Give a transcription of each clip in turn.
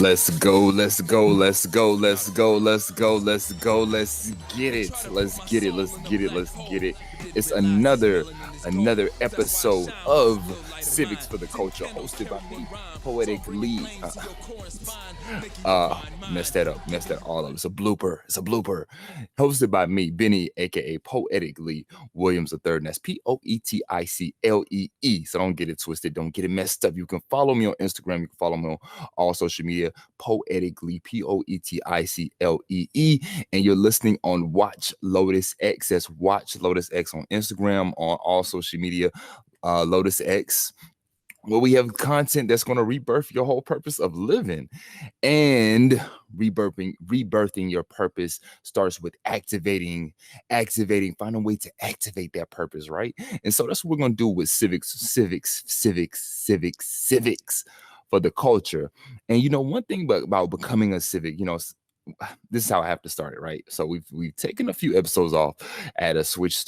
Let's go, let's go, let's go, let's go, let's go, let's go, let's get it. Let's get it, let's get it, let's get it. It's another episode of Civics for the Culture, hosted by me, Poeticlee. Messed that up, messed that all up. It's a blooper, it's a blooper. Hosted by me, Bennie, aka Poeticlee Williams III, and that's Poeticlee. So don't get it twisted, don't get it messed up. You can follow me on Instagram, you can follow me on all social media, Poeticlee, Poeticlee, and you're listening on Watch Lotus X. That's Watch Lotus X on Instagram, on all social media, Lotus X, where we have content that's going to rebirth your whole purpose of living. And rebirthing your purpose starts with activating, find a way to activate that purpose, right? And so that's what we're going to do with civics for the culture. And you know, one thing about becoming a civic, you know, this is how I have to start it, right? So we've taken a few episodes off at a switch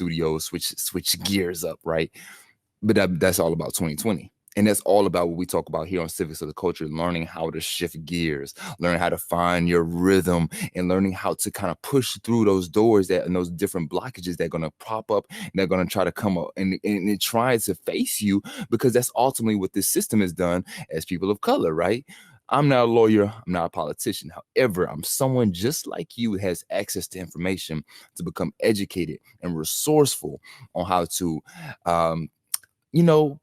gears up, right? But that's all about 2020. And that's all about what we talk about here on Civics of the Culture, learning how to shift gears, learning how to find your rhythm, and learning how to kind of push through those doors and those different blockages that are going to pop up and they're going to try to come up and it tries to face you, because that's ultimately what this system has done as people of color, right? I'm not a lawyer, I'm not a politician. However, I'm someone just like you who has access to information to become educated and resourceful on how to,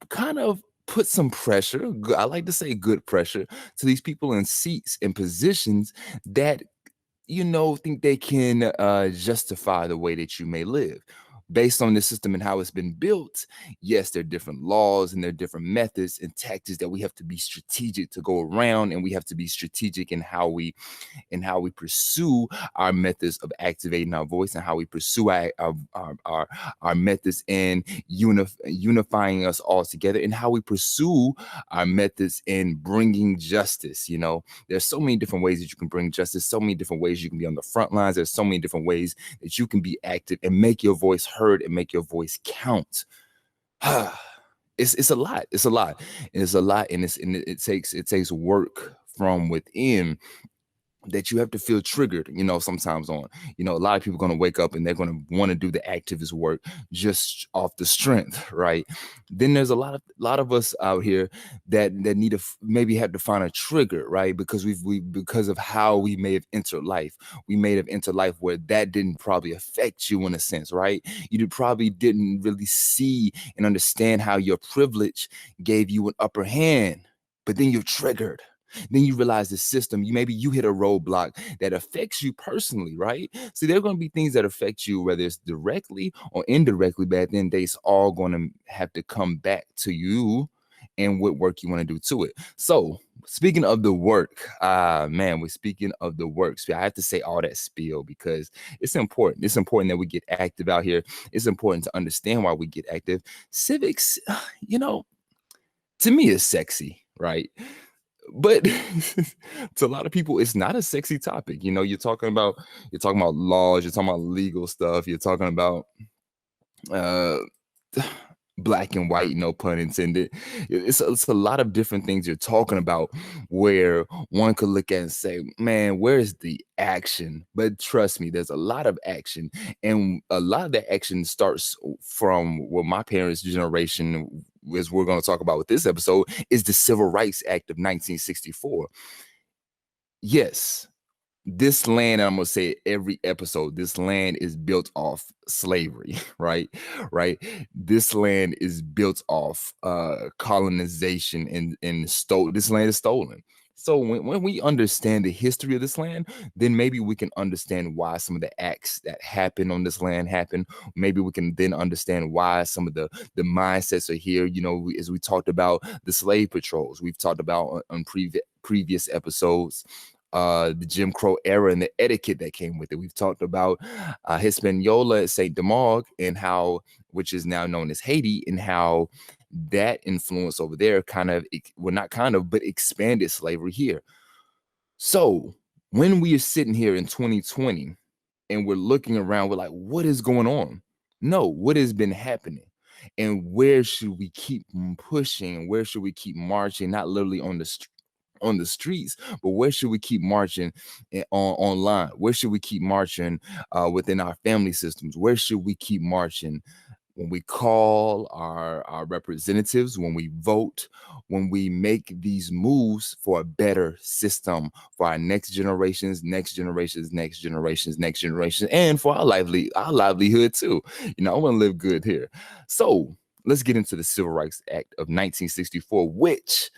kind of put some pressure, I like to say good pressure, to these people in seats and positions that, think they can justify the way that you may live. Based on the system and how it's been built, yes, there are different laws and there are different methods and tactics that we have to be strategic to go around, and we have to be strategic in how we pursue our methods of activating our voice, and how we pursue our methods in unifying us all together, and how we pursue our methods in bringing justice. There's so many different ways that you can bring justice, so many different ways you can be on the front lines. There's so many different ways that you can be active and make your voice heard and make your voice count. It's a lot. It's a lot. And it takes work from within that you have to feel triggered, sometimes on. A lot of people are going to wake up and they're going to want to do the activist work just off the strength, right? Then there's a lot of us out here that need to maybe have to find a trigger, right? Because because of how we may have entered life. We may have entered life where that didn't probably affect you in a sense, right? You probably didn't really see and understand how your privilege gave you an upper hand, but then you're triggered. Then you realize the system, maybe you hit a roadblock that affects you personally, right? See, there are going to be things that affect you, whether it's directly or indirectly, but at the end of the day, it's all going to have to come back to you and what work you want to do to it. So speaking of the work, we're speaking of the work. So I have to say all that spiel because it's important. It's important that we get active out here. It's important to understand why we get active. Civics, to me is sexy, right? But to a lot of people, it's not a sexy topic. You're talking about laws, you're talking about legal stuff, you're talking about black and white, no pun intended. It's a lot of different things you're talking about where one could look at and say, man, where's the action? But trust me, there's a lot of action. And a lot of that action starts from my parents' generation, as we're going to talk about with this episode, is the Civil Rights Act of 1964. Yes, this land, I'm going to say it every episode, this land is built off slavery, right? This land is built off colonization and this land is stolen. So when we understand the history of this land, then maybe we can understand why some of the acts that happen on this land happen. Maybe we can then understand why some of the mindsets are here. As we talked about the slave patrols, we've talked about on previous episodes, the Jim Crow era and the etiquette that came with it. We've talked about Hispaniola at St. Domingue, and which is now known as Haiti, and how that influence over there but expanded slavery here. So when we are sitting here in 2020 and we're looking around, we're like, what is going on? No, what has been happening? And where should we keep pushing? Where should we keep marching? Not literally on on the streets, but where should we keep marching online? Where should we keep marching within our family systems? Where should we keep marching when we call our representatives, when we vote, when we make these moves for a better system for our next generations, and for our livelihood too. I want to live good here. So let's get into the Civil Rights Act of 1964, which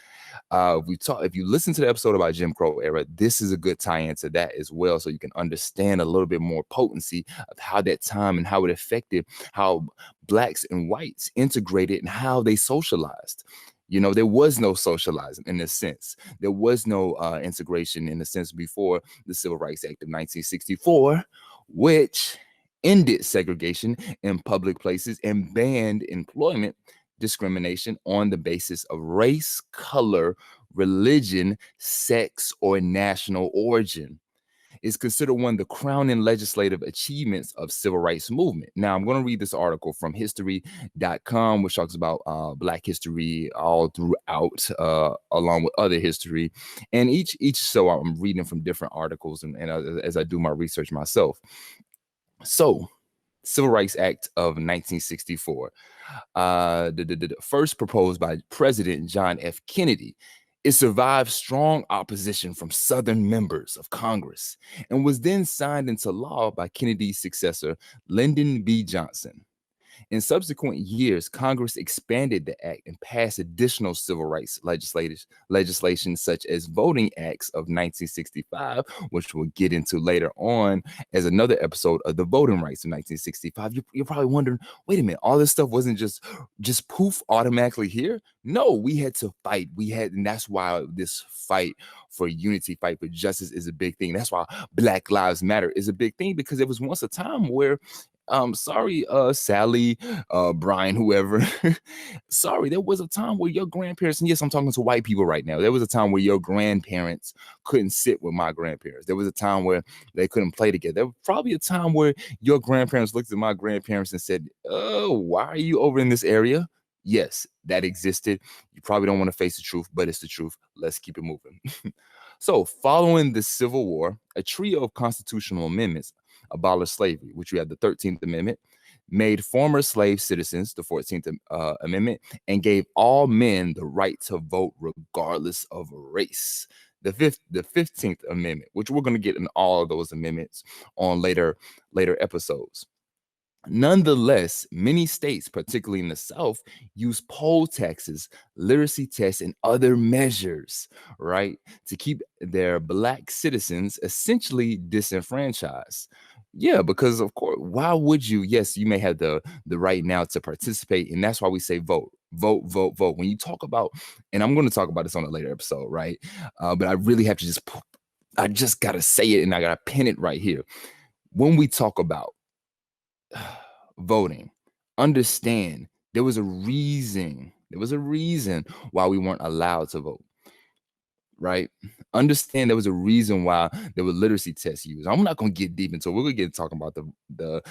if you listen to the episode about Jim Crow era, this is a good tie-in to that as well, so you can understand a little bit more potency of how that time and how it affected how blacks and whites integrated and how they socialized. There was no socializing in a sense. There was no integration in a sense before the Civil Rights Act of 1964, which ended segregation in public places and banned employment discrimination on the basis of race, color, religion, sex, or national origin. Is considered one of the crowning legislative achievements of civil rights movement. Now, I'm going to read this article from history.com, which talks about Black history all throughout, along with other history. And each so I'm reading from different articles and as I do my research myself. So, Civil Rights Act of 1964, first proposed by President John F. Kennedy. It survived strong opposition from Southern members of Congress and was then signed into law by Kennedy's successor, Lyndon B. Johnson. In subsequent years, Congress expanded the act and passed additional civil rights legislation such as Voting Acts of 1965, which we'll get into later on as another episode of the Voting Rights of 1965. You're probably wondering, wait a minute, all this stuff wasn't just poof automatically here? No, we had to fight. And that's why this fight for unity, fight for justice is a big thing. That's why Black Lives Matter is a big thing, because there was once a time where Sally, Brian, whoever. Sorry, there was a time where your grandparents, and yes, I'm talking to white people right now. There was a time where your grandparents couldn't sit with my grandparents. There was a time where they couldn't play together. There was probably a time where your grandparents looked at my grandparents and said, "Oh, why are you over in this area?" Yes, that existed. You probably don't want to face the truth, but it's the truth. Let's keep it moving. So, following the Civil War, a trio of constitutional amendments abolished slavery, which we had the 13th Amendment, made former slave citizens, the 14th Amendment, and gave all men the right to vote regardless of race. The 15th Amendment, which we're going to get in all of those amendments on later episodes. Nonetheless, many states, particularly in the South, use poll taxes, literacy tests, and other measures, right, to keep their Black citizens essentially disenfranchised. Yeah, because of course, why would you? Yes, you may have the right now to participate, and that's why we say vote. When you talk about, and I'm going to talk about this on a later episode, right? But I really have to I just got to say it, and I got to pin it right here. When we talk about voting, understand there was a reason why we weren't allowed to vote, right? Understand there was a reason why there were literacy tests used. I'm not going to get deep into it. We're going to get talking about the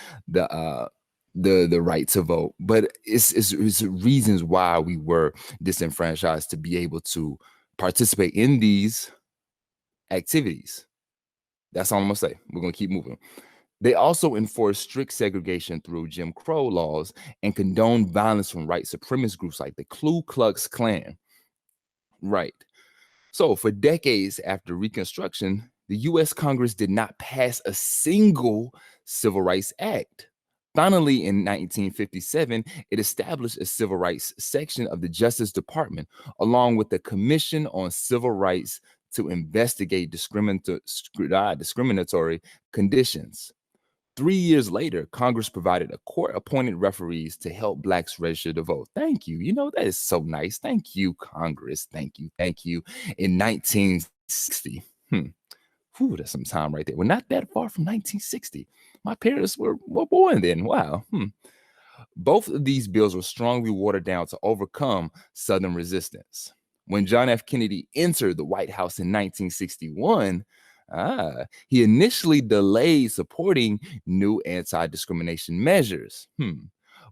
right to vote, but it's reasons why we were disenfranchised to be able to participate in these activities. That's all I'm gonna say. We're gonna keep moving. They also enforced strict segregation through Jim Crow laws and condoned violence from white supremacist groups like the Ku Klux Klan. Right. So for decades after Reconstruction, the U.S. Congress did not pass a single Civil Rights Act. Finally, in 1957, it established a civil rights section of the Justice Department, along with the Commission on Civil Rights to investigate discriminatory conditions. 3 years later, Congress provided a court-appointed referees to help Blacks register to vote. Thank you. That is so nice. Thank you, Congress. Thank you. In 1960. Whew, that's some time right there. We're not that far from 1960. My parents were born then. Wow. Both of these bills were strongly watered down to overcome Southern resistance. When John F. Kennedy entered the White House in 1961, he initially delayed supporting new anti-discrimination measures.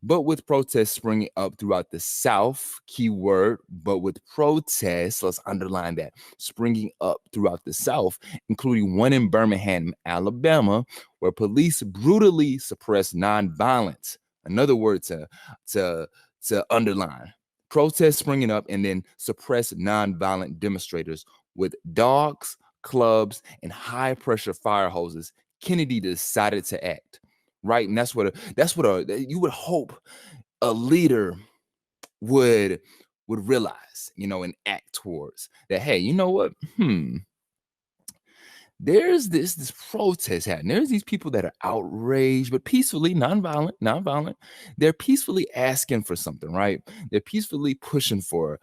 But with protests springing up throughout the South, keyword, but with protests, let's underline that, springing up throughout the South, including one in Birmingham, Alabama, where police brutally suppressed nonviolence. Another word to, to underline. Protests springing up and then suppressed nonviolent demonstrators with dogs, clubs, and high-pressure fire hoses. Kennedy decided to act. Right, and that's what you would hope a leader would realize, and act towards that. Hey, you know what? There's this protest happening. There's these people that are outraged, but peacefully, nonviolent. They're peacefully asking for something, right? They're peacefully pushing for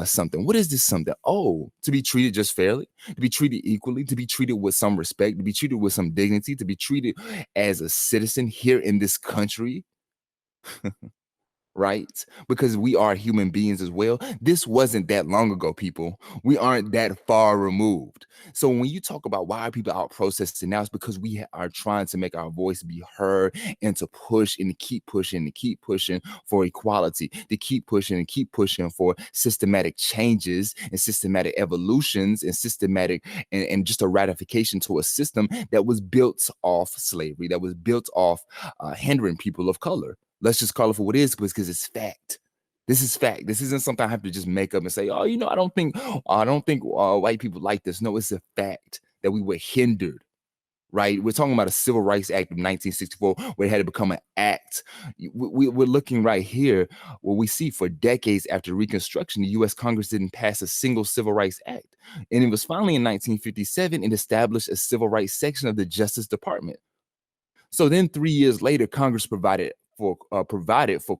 something. What is this something? Oh, to be treated just fairly, to be treated equally, to be treated with some respect, to be treated with some dignity, to be treated as a citizen here in this country. Right? Because we are human beings as well. This wasn't that long ago, people. We aren't that far removed. So when you talk about why are people out protesting now, it's because we are trying to make our voice be heard and to push and to keep pushing for equality, to keep pushing for systematic changes and systematic evolutions and systematic and just a ratification to a system that was built off slavery, that was built off hindering people of color. Let's just call it for what it is, because it's fact. This is fact. This isn't something I have to just make up and say, oh, I don't think white people like this. No, it's a fact that we were hindered, right? We're talking about a Civil Rights Act of 1964 where it had to become an act. We're looking right here where we see for decades after Reconstruction, the U.S. Congress didn't pass a single Civil Rights Act. And it was finally in 1957 it established a Civil Rights section of the Justice Department. So then 3 years later, Congress provided for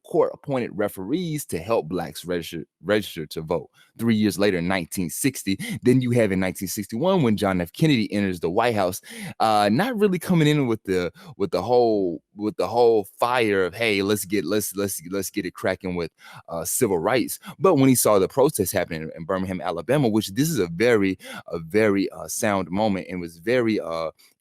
court-appointed referees to help blacks register to vote. 3 years later, in 1960, then you have in 1961 when John F. Kennedy enters the White House, not really coming in with the whole fire of, hey, let's get it cracking with civil rights. But when he saw the protests happening in Birmingham, Alabama, which this is a very sound moment, and was very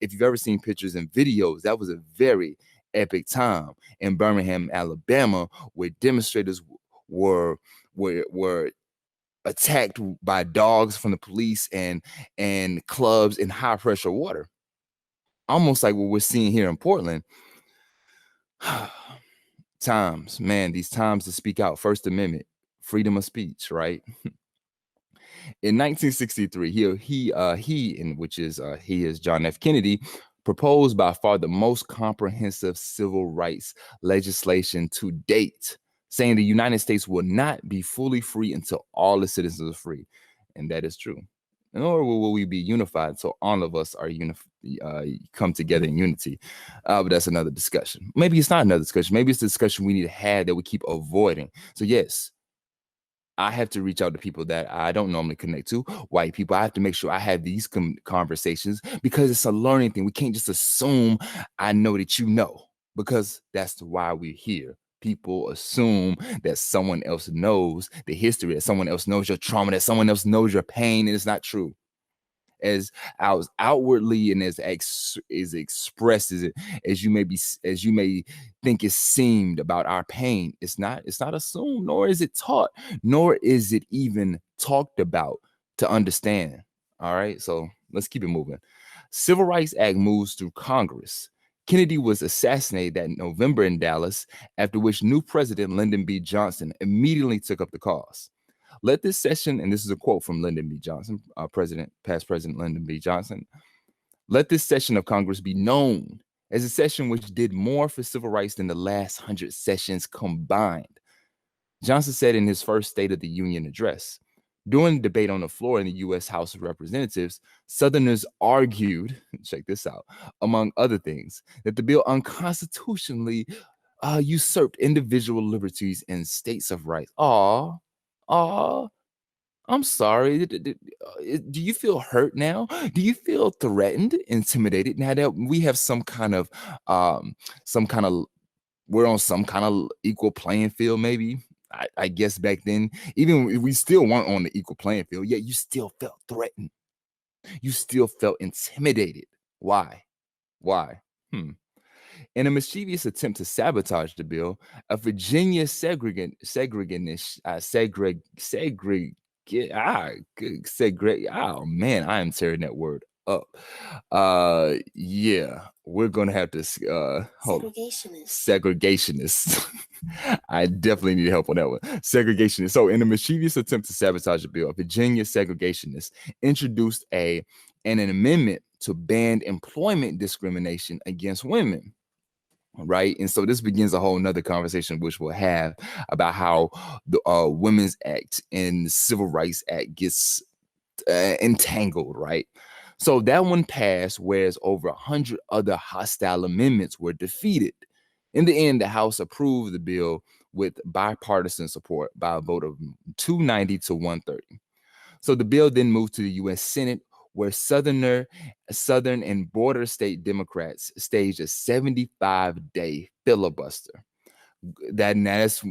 if you've ever seen pictures and videos, that was a very epic time in Birmingham, Alabama, where demonstrators were attacked by dogs from the police and clubs in high pressure water. Almost like what we're seeing here in Portland. Times, man, these times to speak out. First Amendment, freedom of speech, right? In 1963, he is John F. Kennedy, proposed by far the most comprehensive civil rights legislation to date, saying the United States will not be fully free until all the citizens are free. And that is true. Nor will we be unified until all of us are come together in unity. But that's another discussion. Maybe it's not another discussion. Maybe it's the discussion we need to have that we keep avoiding. So yes, I have to reach out to people that I don't normally connect to, white people. I have to make sure I have these conversations because it's a learning thing. We can't just assume I know that you know, because that's why we're here. People assume that someone else knows the history, that someone else knows your trauma, that someone else knows your pain, and it's not true. As outwardly and as expressed as you may think it seemed about our pain, it's not assumed, nor is it taught, nor is it even talked about to understand. All right, so let's keep it moving. Civil Rights Act moves through Congress. Kennedy was assassinated that November in Dallas, after which new president Lyndon B. Johnson immediately took up the cause. Let this session, and this is a quote from Lyndon B. Johnson, past President Lyndon B. Johnson, let this session of Congress be known as a session which did more for civil rights than the last 100 sessions combined. Johnson said in his first State of the Union address. During the debate on the floor in the U.S. House of Representatives, Southerners argued, check this out, among other things, that the bill unconstitutionally usurped individual liberties and states of rights. I'm sorry. Do you feel hurt now? Do you feel threatened, intimidated now that we have some kind of, we're on some kind of equal playing field, maybe? I guess back then, even if we still weren't on the equal playing field, yet you still felt threatened. You still felt intimidated. Why? In a mischievous attempt to sabotage the bill, a Virginia segregationist, oh man, I am tearing that word up. Yeah, we're gonna have to segregationist. I definitely need help on that one. Segregationist. So, in a mischievous attempt to sabotage the bill, a Virginia segregationist introduced an amendment to ban employment discrimination against women. Right. And so this begins a whole nother conversation, which we'll have about how the Women's Act and the Civil Rights Act gets entangled. Right. So that one passed, whereas over 100 other hostile amendments were defeated. In the end, the House approved the bill with bipartisan support by a vote of 290 to 130. So the bill then moved to the U.S. Senate, where Southern and border state Democrats staged a 75-day filibuster. That's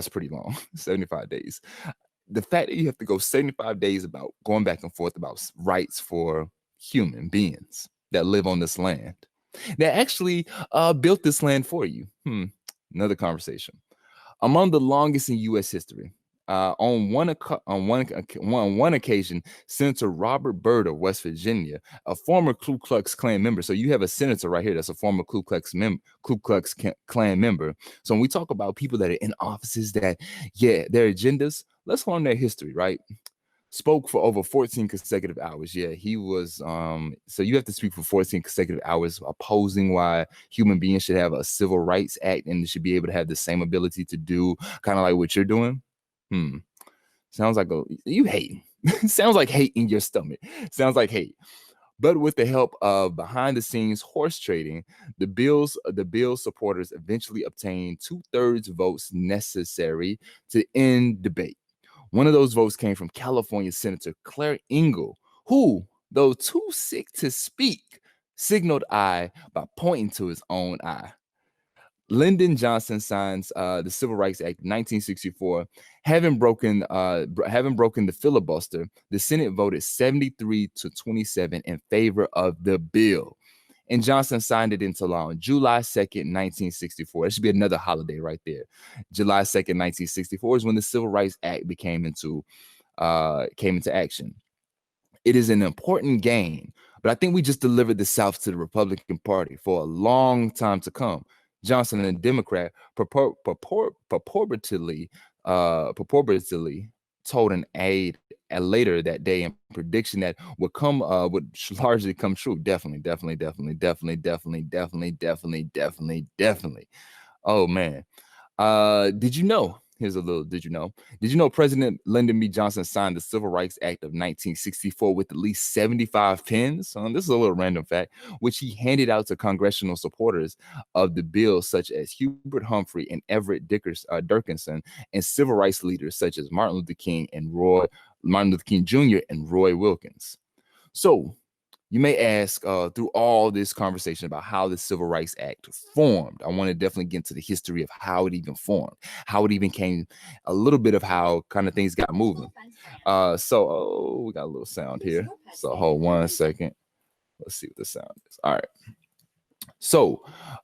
pretty long, 75 days. The fact that you have to go 75 days about going back and forth about rights for human beings that live on this land, that actually built this land for you. Another conversation. Among the longest in U.S. history. On one occasion, Senator Robert Byrd of West Virginia, a former Ku Klux Klan member. So you have a senator right here that's a former Ku Klux Klan member. So when we talk about people that are in offices that, their agendas, let's learn their history, right? Spoke for over 14 consecutive hours. Yeah, he was. So you have to speak for 14 consecutive hours opposing why human beings should have a Civil Rights Act and should be able to have the same ability to do kind of like what you're doing. Sounds like you hate. Sounds like hate in your stomach. Sounds like hate. But with the help of behind-the-scenes horse trading, the bill's supporters eventually obtained 2/3 votes necessary to end debate. One of those votes came from California Senator Claire Engel, who, though too sick to speak, signaled aye by pointing to his own eye. Lyndon Johnson signs the Civil Rights Act of 1964. Having broken the filibuster, the Senate voted 73 to 27 in favor of the bill. And Johnson signed it into law on July 2nd, 1964. That should be another holiday right there. July 2nd, 1964 is when the Civil Rights Act came into action. It is an important gain, but I think we just delivered the South to the Republican Party for a long time to come. Johnson and the Democrat purportedly told an aide later that day in prediction that would largely come true. Definitely. Oh man. Did you know? Here's a little, did you know? Did you know President Lyndon B. Johnson signed the Civil Rights Act of 1964 with at least 75 pens? This is a little random fact, which he handed out to congressional supporters of the bill, such as Hubert Humphrey and Everett Dickinson, and civil rights leaders such as Martin Luther King Jr. and Roy Wilkins. So, you may ask, through all this conversation about how the Civil Rights Act formed, I want to definitely get into the history of how it even formed, how it even came, a little bit of how kind of things got moving. We got a little sound here. So hold 1 second. Let's see what the sound is. All right. So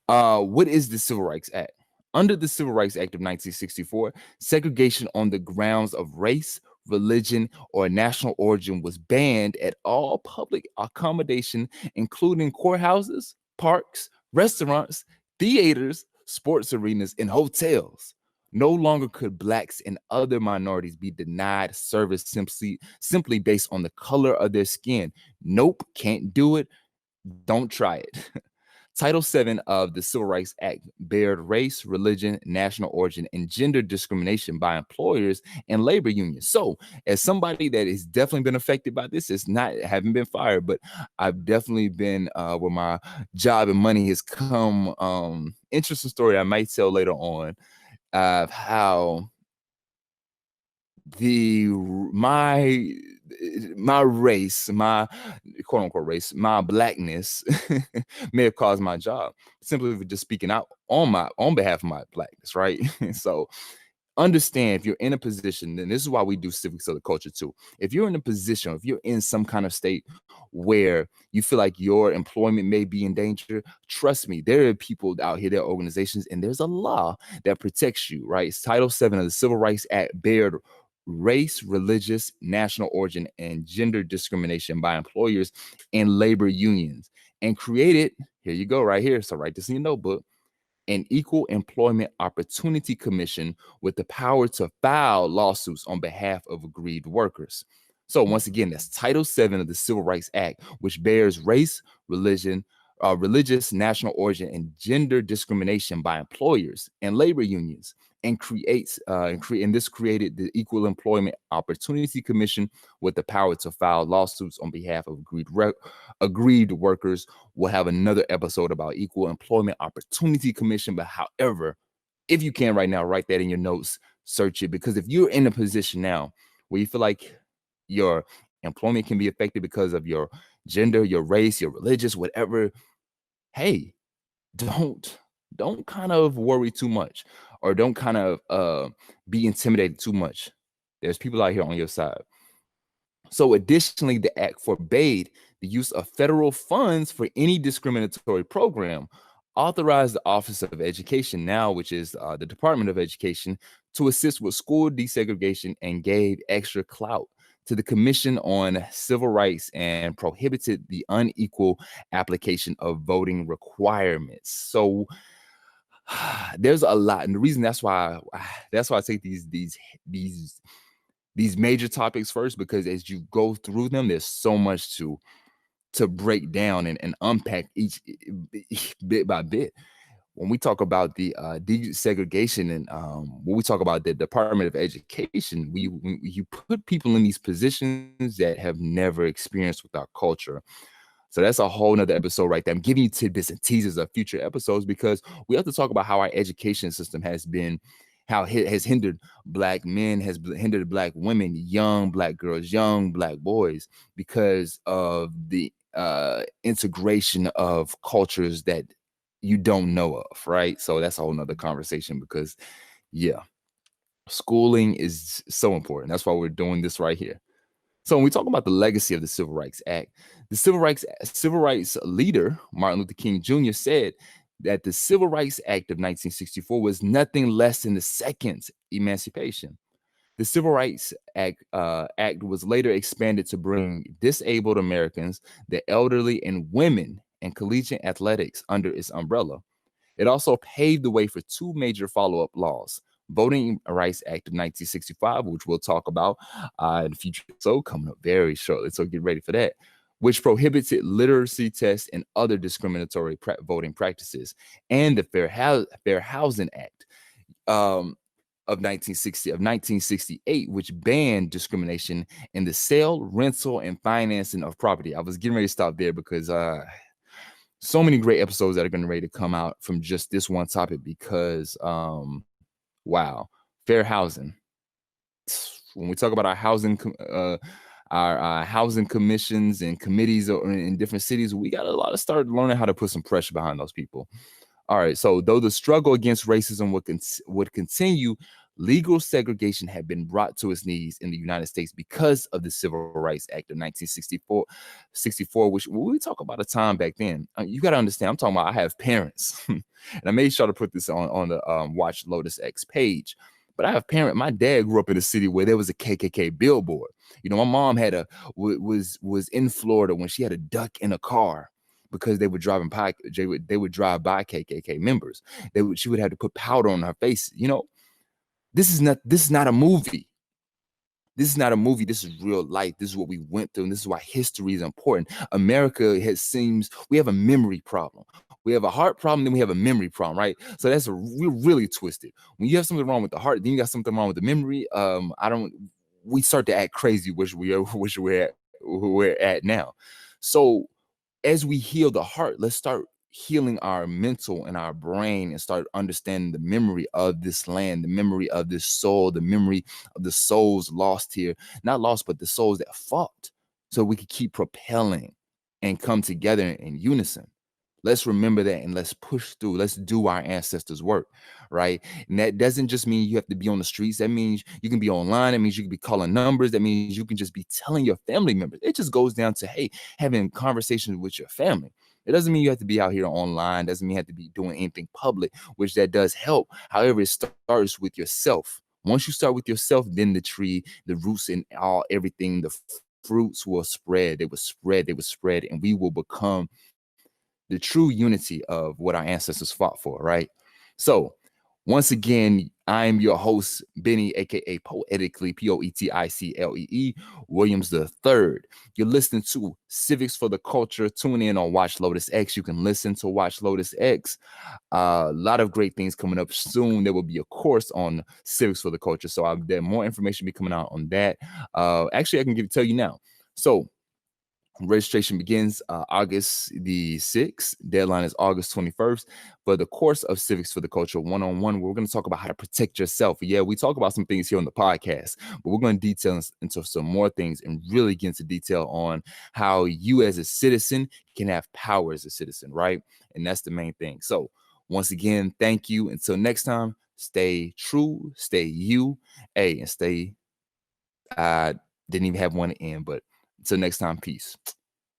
what is the Civil Rights Act? Under the Civil Rights Act of 1964, segregation on the grounds of race, religion, or national origin was banned at all public accommodation, including courthouses, parks, restaurants, theaters, sports arenas, and hotels. No longer could Blacks and other minorities be denied service simply based on the color of their skin. Nope, can't do it. Don't try it. Title VII of the Civil Rights Act barred race, religion, national origin, and gender discrimination by employers and labor unions. So, as somebody that has definitely been affected by this, haven't been fired, but I've definitely been where my job and money has come. Interesting story I might tell later on of how my race, my quote unquote race, my Blackness may have caused my job simply for just speaking out on behalf of my Blackness, right? So understand if you're in a position, and this is why we do civics of the culture too. If you're in a position, if you're in some kind of state where you feel like your employment may be in danger, trust me, there are people out here, there are organizations, and there's a law that protects you, right? It's Title VII of the Civil Rights Act, bared race, religious, national origin, and gender discrimination by employers and labor unions, and created, here you go, right here. So write this in your notebook, an Equal Employment Opportunity Commission with the power to file lawsuits on behalf of aggrieved workers. So once again, that's Title VII of the Civil Rights Act, which bears race, religion, religious, national origin, and gender discrimination by employers and labor unions, and this created the Equal Employment Opportunity Commission with the power to file lawsuits on behalf of aggrieved workers. We'll have another episode about Equal Employment Opportunity Commission. But however, if you can right now, write that in your notes, search it, because if you're in a position now where you feel like your employment can be affected because of your gender, your race, your religious, whatever, hey, don't kind of worry too much, or don't kind of be intimidated too much. There's people out here on your side. So additionally, the act forbade the use of federal funds for any discriminatory program, authorized the Office of Education now, which is the Department of Education, to assist with school desegregation, and gave extra clout to the Commission on Civil Rights, and prohibited the unequal application of voting requirements. So there's a lot, and the reason that's why I take these major topics first, because as you go through them, there's so much to break down and unpack each bit by bit. When we talk about the desegregation, and when we talk about the Department of Education, you put people in these positions that have never experienced with our culture. So that's a whole nother episode right there. I'm giving you tidbits and teasers of future episodes, because we have to talk about how our education system has been, how it has hindered Black men, has hindered Black women, young Black girls, young Black boys, because of the integration of cultures that you don't know of, right? So that's a whole nother conversation, because yeah, schooling is so important. That's why we're doing this right here. So when we talk about the legacy of the Civil Rights Act, the civil rights leader, Martin Luther King Jr., said that the Civil Rights Act of 1964 was nothing less than the second emancipation. The Civil Rights Act was later expanded to bring disabled Americans, the elderly, and women and collegiate athletics under its umbrella. It also paved the way for two major follow-up laws: Voting Rights Act of 1965, which we'll talk about in the future episode coming up very shortly, so get ready for that, which prohibited literacy tests and other discriminatory voting practices, and the Fair Housing Act of 1968, which banned discrimination in the sale, rental, and financing of property. I was getting ready to stop there, because so many great episodes that are getting ready to come out from just this one topic, because wow, fair housing. When we talk about our housing commissions and committees in different cities, we got a lot to start learning how to put some pressure behind those people. All right, so though the struggle against racism would continue, legal segregation had been brought to its knees in the United States because of the Civil Rights Act of 1964, which when we talk about a time back then, you got to understand, I'm talking about, I have parents, and I made sure to put this on the Watch LOTUS X page. But I have parents. My dad grew up in a city where there was a KKK billboard. You know, my mom was in Florida when she had a duck in a car, because they would drive by KKK members. She would have to put powder on her face. You know, this is not a movie. This is not a movie. This is real life. This is what we went through, and this is why history is important. America we have a memory problem. We have a heart problem, then we have a memory problem, right? So we're really twisted. When you have something wrong with the heart, then you got something wrong with the memory. We start to act crazy, which we're at now. So as we heal the heart, let's start healing our mental and our brain, and start understanding the memory of this land, the memory of this soul, the memory of the souls lost here, not lost, but the souls that fought, so we could keep propelling and come together in unison. Let's remember that and let's push through. Let's do our ancestors' work, right? And that doesn't just mean you have to be on the streets. That means you can be online. That means you can be calling numbers. That means you can just be telling your family members. It just goes down to, hey, having conversations with your family. It doesn't mean you have to be out here online. Doesn't mean you have to be doing anything public, which that does help. However, it starts with yourself. Once you start with yourself, then the tree, the roots, and all everything, the fruits will spread. They will spread. They will spread, and we will become the true unity of what our ancestors fought for, right? So, once again, I'm your host, Bennie, aka Poeticlee, Poeticlee, Williams the Third. You're listening to Civics for the Culture. Tune in on Watch Lotus X. You can listen to Watch Lotus X. A lot of great things coming up soon. There will be a course on Civics for the Culture. So there more information be coming out on that. Actually, I can tell you now. So registration begins August the 6th. Deadline is August 21st for the course of Civics for the Culture one-on-one. We're going to talk about how to protect yourself. Yeah, we talk about some things here on the podcast, but we're going to detail into some more things and really get into detail on how you as a citizen can have power as a citizen, right? And that's the main thing. So once again, thank you. Until next time, stay true, stay you, and stay, didn't even have one to end, but until next time, peace.